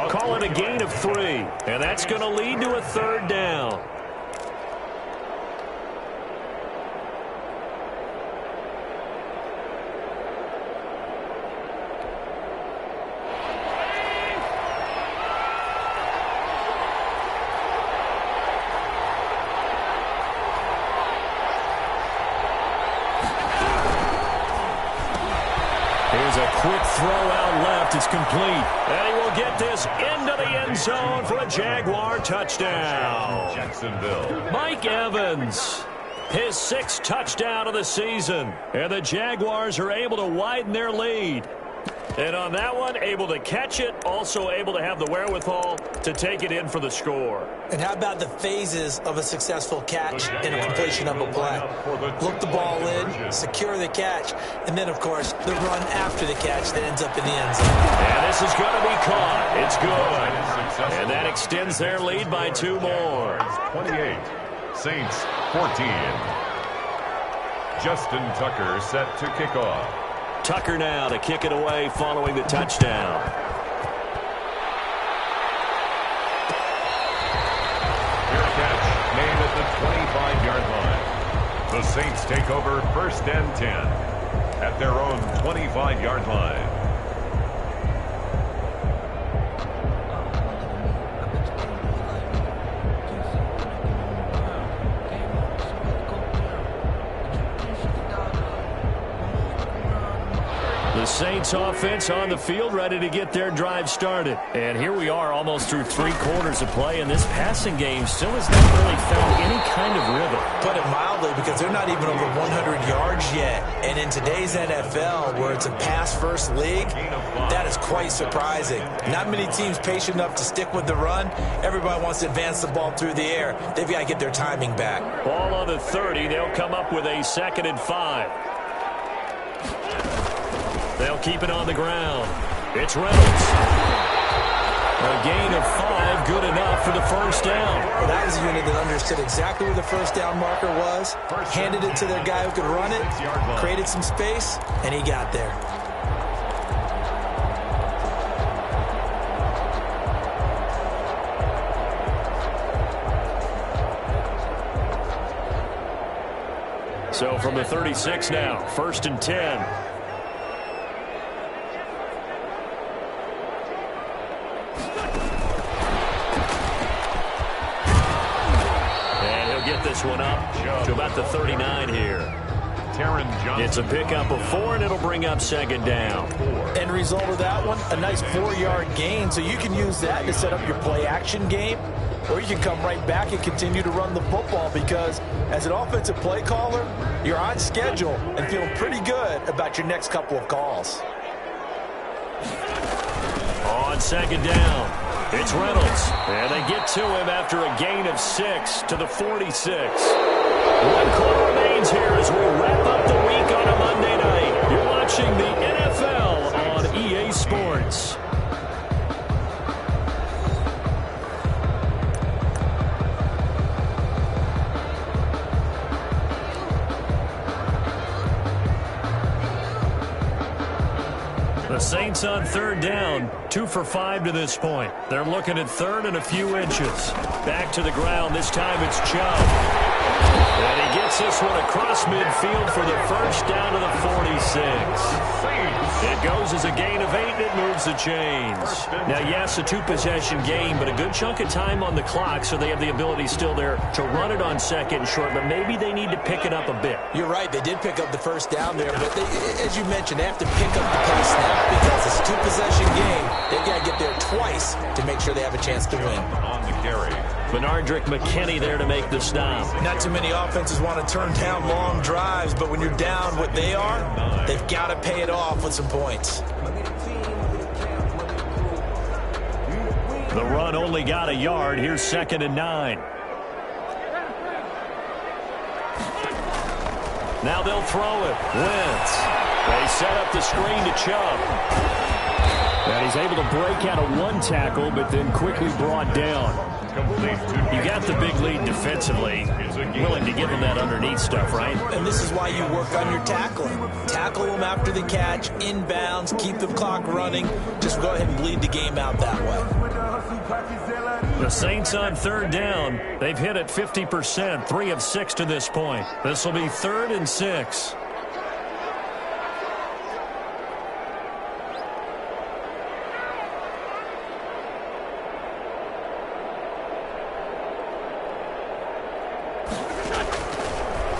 S1: Call it a gain of 3. And that's going to lead to a 3rd down. Here's a quick throw out left. is complete. And he will get this into the end zone for a Jaguar touchdown.
S2: Jacksonville.
S1: Mike Evans, his 6th touchdown of the season. And the Jaguars are able to widen their lead. And on that one, able to catch it, also able to have the wherewithal to take it in for the score.
S4: And how about the phases of a successful catch and a completion of a play? Look the ball in, secure the catch, and then, of course, the run after the catch that ends up in the end zone.
S1: And this is going to be caught. It's good. And that extends their lead by 2 more.
S2: 28, Saints 14. Justin Tucker set to kick off.
S1: Tucker now to kick it away following the touchdown.
S2: Fair catch made at the 25-yard line. The Saints take over 1st and 10 at their own 25-yard line.
S1: The Saints offense on the field ready to get their drive started. And here we are almost through 3 quarters of play, and this passing game still has not really found any kind of rhythm.
S4: Put it mildly, because they're not even over 100 yards yet. And in today's NFL, where it's a pass-first league, that is quite surprising. Not many teams patient enough to stick with the run. Everybody wants to advance the ball through the air. They've got to get their timing back.
S1: Ball on the 30. They'll come up with a 2nd and 5. They'll keep it on the ground. It's Reynolds. A gain of 5, good enough for the 1st down.
S4: Well, that was a unit that understood exactly where the 1st down marker was, handed it to their guy who could run it, created some space, and he got there.
S1: So from the 36 now, 1st and 10. This one up to about the 39 here. It's a pickup of 4, and it'll bring up 2nd down.
S4: End result of that one, a nice 4-yard gain. So you can use that to set up your play-action game, or you can come right back and continue to run the football, because as an offensive play caller, you're on schedule and feeling pretty good about your next couple of calls.
S1: On 2nd down, it's Reynolds, and they get to him after a gain of 6 to the 46. 1 quarter remains here as we wrap up the week on a Monday night. You're watching the NFL on EA Sports. The Saints on 3rd down, 2 for 5 to this point. They're looking at 3rd and a few inches. Back to the ground. This time it's Chubb. And he gets this one across midfield for the 1st down to the 46. It goes as a gain of 8, and it moves the chains. Now, yes, a 2-possession game, but a good chunk of time on the clock, so they have the ability still there to run it on 2nd and short, but maybe they need to pick it up a bit.
S4: You're right. They did pick up the 1st down there, but they, as you mentioned, they have to pick up the pace now, because it's a 2-possession game. They've got to get there twice to make sure they have a chance to win.
S2: On the carry.
S1: Benardrick McKinney there to make the stop.
S4: Not too many offenses want to turn down long drives, but when you're down what they are, they've got to pay it off with some points.
S1: The run only got a yard. Here's 2nd and 9. Now they'll throw it. Wentz. They set up the screen to Chubb. And he's able to break out of 1 tackle, but then quickly brought down. You got the big lead defensively. Willing to give him that underneath stuff, right?
S4: And this is why you work on your tackling. Tackle them after the catch, inbounds, keep the clock running. Just go ahead and bleed the game out that way.
S1: The Saints on 3rd down. They've hit it 50%, 3 of 6 to this point. This will be 3rd and 6.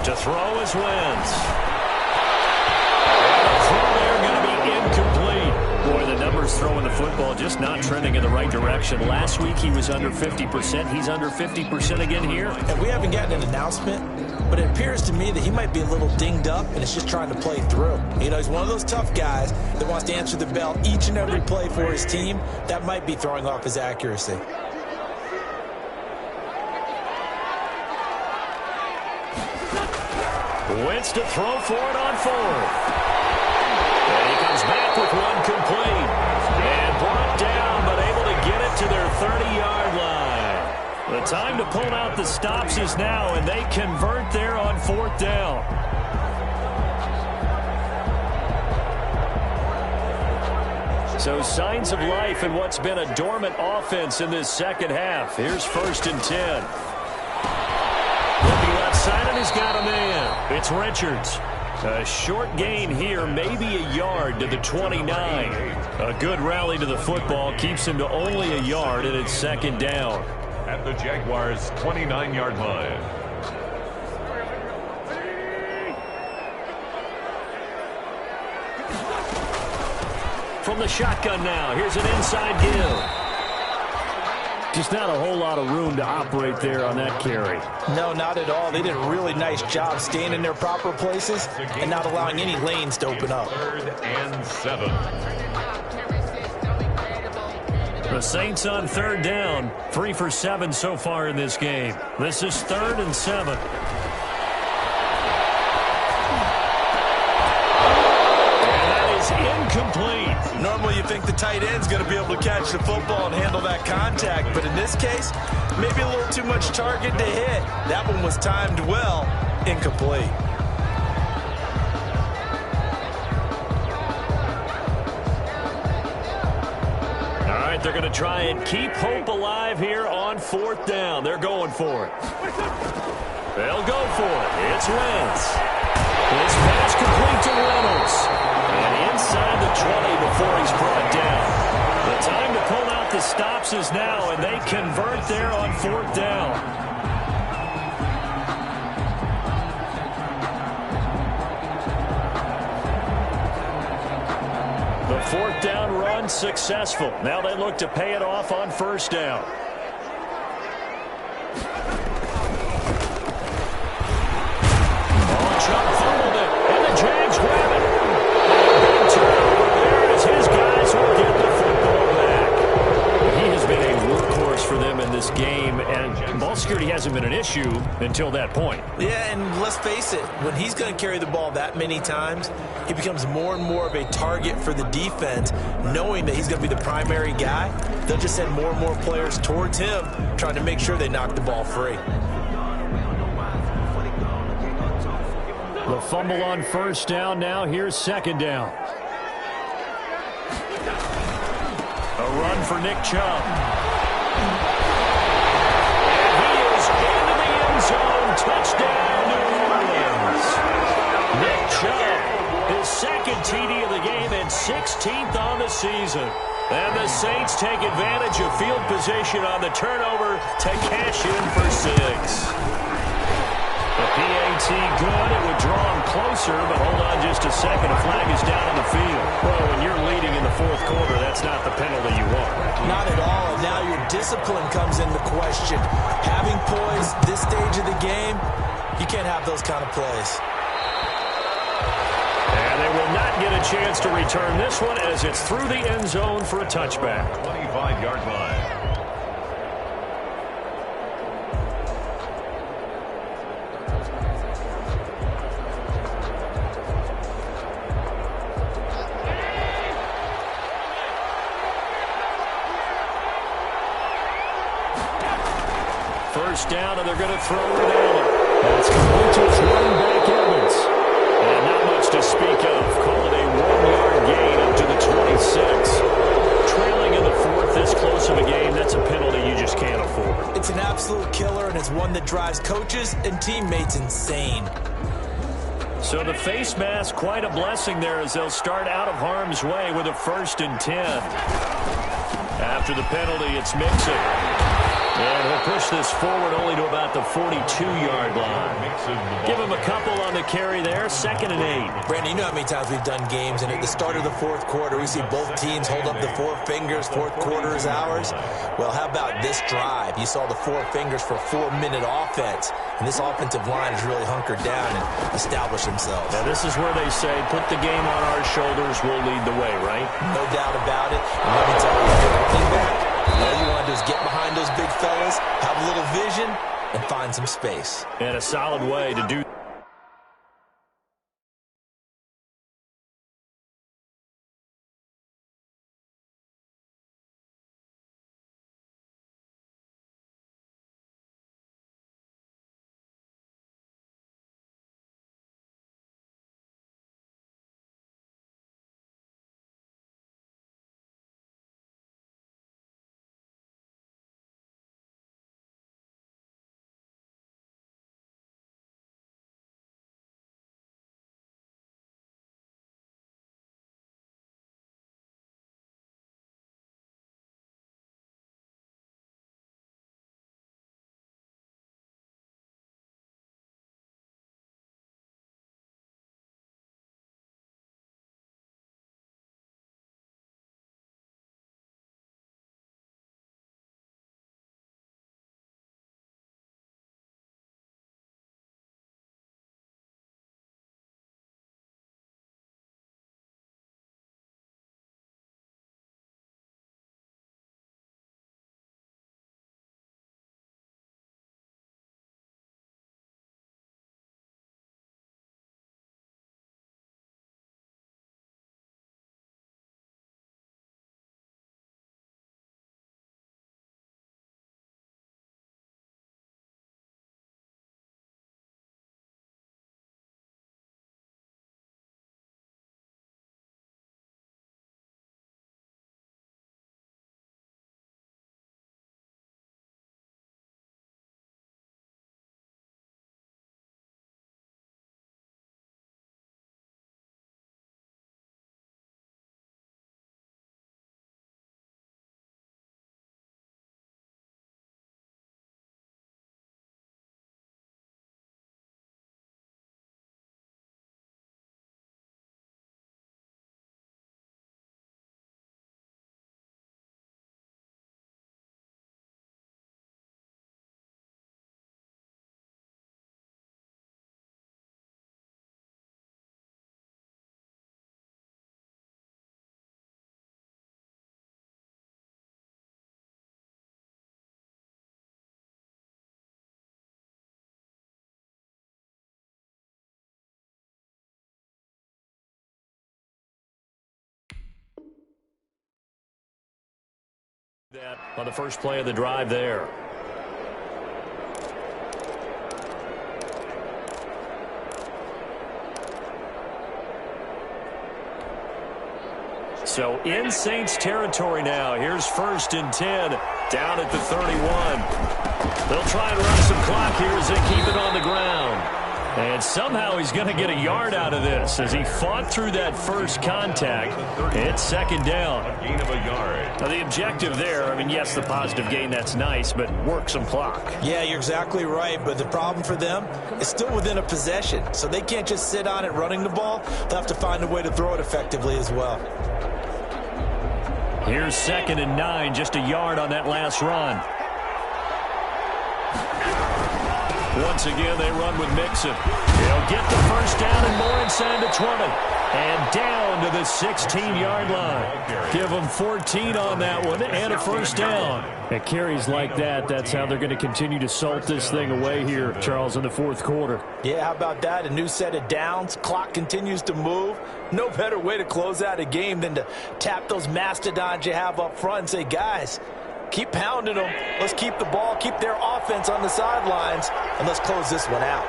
S1: To throw is Wentz. And the throw there going to be incomplete. Boy, the numbers throwing throwing the football, just not trending in the right direction. Last week he was under 50%. He's under 50% again here.
S4: And we haven't gotten an announcement, but it appears to me that he might be a little dinged up and is just trying to play through. You know, he's one of those tough guys that wants to answer the bell each and every play for his team. That might be throwing off his accuracy.
S1: Wentz to throw for it on fourth. And he comes back with one complete. And brought down, but able to get it to their 30-yard line. The time to pull out the stops is now, and they convert there on fourth down. So signs of life in what's been a dormant offense in this second half. Here's 1st and 10. Looking left side, and he's got a man. It's Richards. A short gain here, maybe a yard to the 29. A good rally to the football keeps him to only a yard, and it's 2nd down.
S2: At the Jaguars' 29-yard line.
S1: From the shotgun now, here's an inside give. Just not a whole lot of room to operate there on that carry.
S4: No, not at all. They did a really nice job staying in their proper places and not allowing any lanes to open up.
S2: 3rd and 7.
S1: The Saints on 3rd down, 3 for 7 so far in this game. This is 3rd and 7. And that is incomplete.
S4: Normally you think the tight end's going to be able to catch the football and handle that contact, but in this case, maybe a little too much target to hit. That one was timed well, incomplete.
S1: All right, they're going to try and keep hope alive here on 4th down. They're going for it. They'll go for it. It's Wentz. This pass complete to Reynolds. And inside the 20 before he's brought down. The time to pull out the stops is now, and they convert there on 4th down. The 4th down run successful. Now they look to pay it off on 1st down. Oh, Chubb fumbled it, and the Jags grab it. Big turnover there as his guys will get the football back. He has been a workhorse for them in this game, and ball security hasn't been an issue until that point.
S4: Yeah, and let's face it, when he's going to carry the ball that many times, he becomes more and more of a target for the defense, knowing that he's going to be the primary guy. They'll just send more and more players towards him, trying to make sure they knock the ball free.
S1: The fumble on 1st down. Now here's 2nd down. A run for Nick Chubb. And he is into the end zone. Touchdown, New Orleans. Nick Chubb, his 2nd TD of the game and 16th on the season. And the Saints take advantage of field position on the turnover to cash in for 6. The PAT good. It would draw him closer, but hold on just a second. A flag is down on the field. Well, when you're leading in the 4th quarter, that's not the penalty you want.
S4: Not at all. Now your discipline comes into question. Having poise this stage of the game, you can't have those kind of plays.
S1: And they will not get a chance to return this one as it's through the end zone for a touchback.
S2: 25-yard line.
S1: First down, and they're going to throw it Allen. That's complete to his running back, Evans. And not much to speak of. Call it a 1-yard gain up to the 26. Trailing in the 4th, this close of a game, that's a penalty you just can't afford.
S4: It's an absolute killer, and it's one that drives coaches and teammates insane.
S1: So the face mask, quite a blessing there as they'll start out of harm's way with a 1st and 10. After the penalty, it's Mixon. And he'll push this forward only to about the 42-yard line. Give him a couple on the carry there. 2nd and 8.
S3: Brandon, you know how many times we've done games, and at the start of the fourth quarter, we see both teams hold up the four fingers, fourth quarter is ours. Well, how about this drive? You saw the four fingers for 4-minute offense, and this offensive line has really hunkered down and established themselves.
S1: Now, this is where they say, put the game on our shoulders, we'll lead the way, right?
S3: No doubt about it. And let me tell you, if you're running back, all you want to do is get behind those big fellas, have a little vision, and find some space.
S1: And a solid way to do that on the first play of the drive there. So in Saints territory now. Here's 1st and 10 down at the 31. They'll try and run some clock here as they keep it on the ground. And somehow he's going to get a yard out of this as he fought through that first contact. It's 2nd down.
S2: A gain of a yard.
S1: Now the objective there, I mean, yes, the positive gain, that's nice, but work some clock.
S3: Yeah, you're exactly right, but the problem for them is still within a possession, so they can't just sit on it running the ball. They'll have to find a way to throw it effectively as well.
S1: Here's 2nd and 9, just a yard on that last run. Once again, they run with Mixon. They'll get the first down and more inside the 20. And down to the 16-yard line. Give them 14 on that one and a first down. At carries like that, that's how they're going to continue to salt this thing away here, Charles, in the fourth quarter.
S3: Yeah, how about that? A new set of downs. Clock continues to move. No better way to close out a game than to tap those mastodons you have up front and say, guys, keep pounding them. Let's keep the ball, keep their offense on the sidelines, and let's close this one out.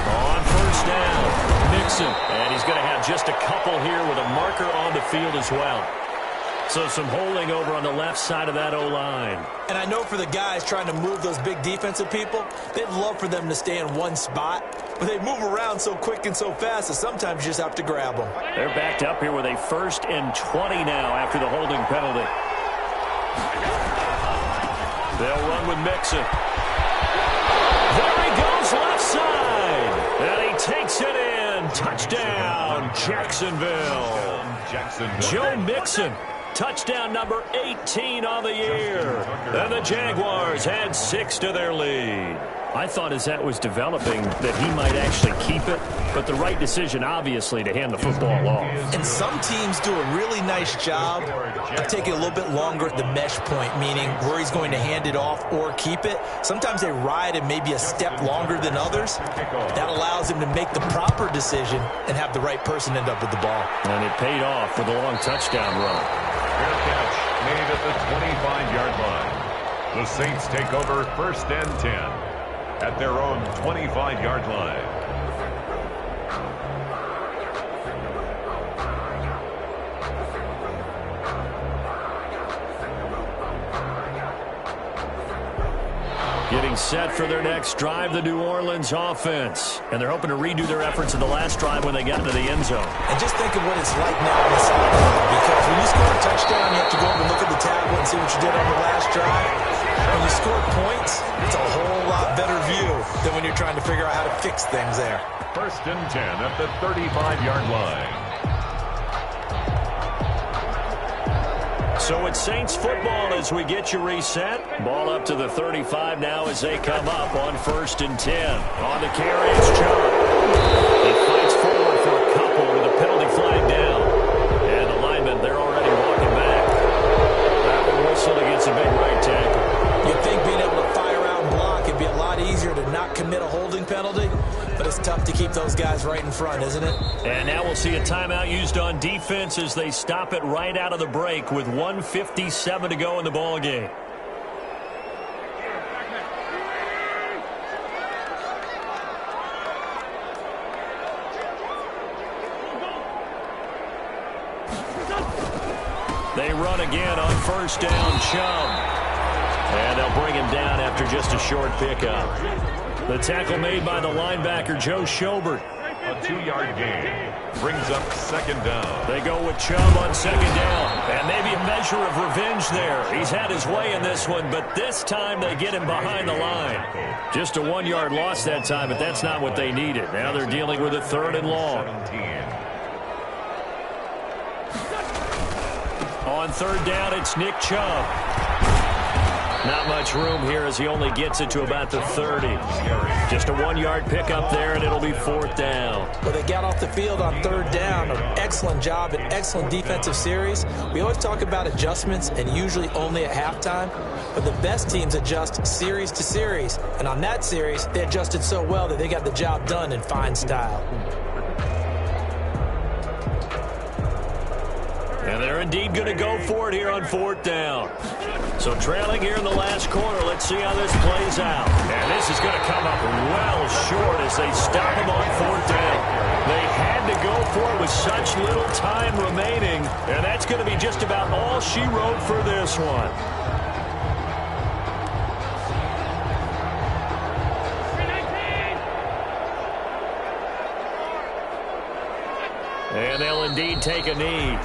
S1: On first down, Mixon. And he's going to have just a couple here with a marker on the field as well. So some holding over on the left side of that O-line.
S3: And I know for the guys trying to move those big defensive people, they'd love for them to stay in one spot. But they move around so quick and so fast that sometimes you just have to grab them.
S1: They're backed up here with a 1st and 20 now after the holding penalty. They'll run with Mixon. There he goes, left side. And he takes it in. Touchdown, Jacksonville. Joe Mixon. Touchdown number 18 on the year. And the Jaguars had 6 to their lead. I thought as that was developing that he might actually keep it, but the right decision, obviously, to hand the football off.
S4: And some teams do a really nice job of taking a little bit longer at the mesh point, meaning where he's going to hand it off or keep it. Sometimes they ride it maybe a step longer than others. That allows him to make the proper decision and have the right person end up with the ball.
S1: And it paid off with a long touchdown run.
S2: Fair catch made at the 25-yard line. The Saints take over 1st and 10 at their own 25-yard line.
S1: Getting set for their next drive, the New Orleans offense. And they're hoping to redo their efforts in the last drive when they got into the end zone.
S4: And just think of what it's like now on the sideline, because when you score a touchdown, you have to go up and look at the tablet and see what you did on the last drive. When you score points, it's a whole lot better view than when you're trying to figure out how to fix things there.
S2: 1st and 10 at the 35-yard line.
S1: So it's Saints football as we get you reset. Ball up to the 35 now as they come up on 1st and 10. On the carry, it's Chubb. He fights forward for a couple with a penalty flag down. And the linemen, they're already walking back. That one whistled against a big right tackle.
S4: You'd think being able to fire out and block would be a lot easier to not commit a holding penalty, but it's tough to keep those guys right in front, isn't it?
S1: And now we'll see a timeout used on defense as they stop it right out of the break with 1:57 to go in the ball game. They run again on 1st down, Chubb. And they'll bring him down after just a short pickup. The tackle made by the linebacker, Joe Schobert.
S2: A 2-yard gain brings up 2nd down.
S1: They go with Chubb on 2nd down. And maybe a measure of revenge there. He's had his way in this one, but this time they get him behind the line. Just a 1-yard loss that time, but that's not what they needed. Now they're dealing with a 3rd and long.
S2: 17.
S1: On 3rd down, it's Nick Chubb. Not much room here as he only gets it to about the 30. Just a 1-yard pickup there, and it'll be 4th down.
S4: Well, they got off the field on 3rd down. An excellent job, an excellent defensive series. We always talk about adjustments, and usually only at halftime. But the best teams adjust series to series. And on that series, they adjusted so well that they got the job done in fine style.
S1: And they're indeed going to go for it here on 4th down. So trailing here in the last quarter, let's see how this plays out. And this is going to come up well short as they stop him on 4th down. They had to go for it with such little time remaining, and that's going to be just about all she wrote for this one. And they'll indeed take a knee.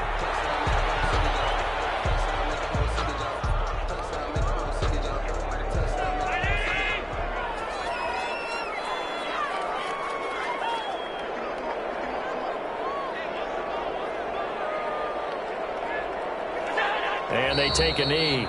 S1: And they take a knee.